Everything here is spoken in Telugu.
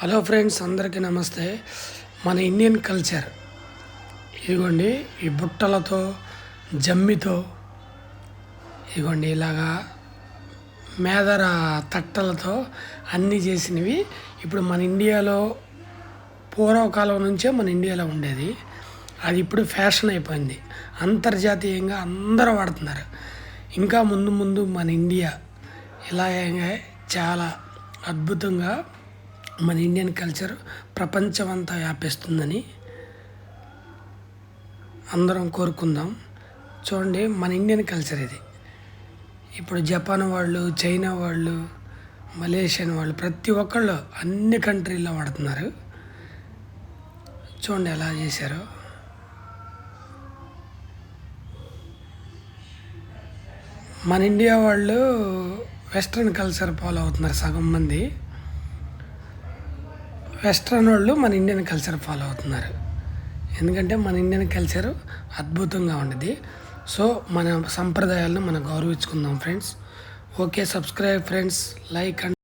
హలో ఫ్రెండ్స్, అందరికీ నమస్తే. మన ఇండియన్ కల్చర్ ఇదిగోండి, ఈ బుట్టలతో జమ్మితో ఇదిగోండి ఇలాగా మేదర తట్టలతో అన్నీ చేసినవి. ఇప్పుడు మన ఇండియాలో పూర్వకాలం నుంచే మన ఇండియాలో ఉండేది. అది ఇప్పుడు ఫ్యాషన్ అయిపోయింది, అంతర్జాతీయంగా అందరూ వాడుతున్నారు. ఇంకా ముందు ముందు మన ఇండియా ఇలాగే చాలా అద్భుతంగా మన ఇండియన్ కల్చర్ ప్రపంచం అంతా వ్యాపిస్తుందని అందరం కోరుకుందాం. చూడండి, మన ఇండియన్ కల్చర్ ఇది. ఇప్పుడు జపాన్ వాళ్ళు, చైనా వాళ్ళు, మలేషియన్ వాళ్ళు ప్రతి ఒక్కళ్ళు అన్ని కంట్రీల్లో వాడుతున్నారు. చూడండి ఎలా చేశారో. మన ఇండియా వాళ్ళు వెస్ట్రన్ కల్చర్ ఫాలో అవుతున్నారు సగం మంది. వెస్ట్రన్ వాళ్ళు మన ఇండియన్ కల్చర్ ఫాలో అవుతున్నారు. ఎందుకంటే మన ఇండియన్ కల్చర్ అద్భుతంగా ఉండేది. సో మన సంప్రదాయాలను మనం గౌరవించుకుందాం friends. Okay, subscribe friends, like and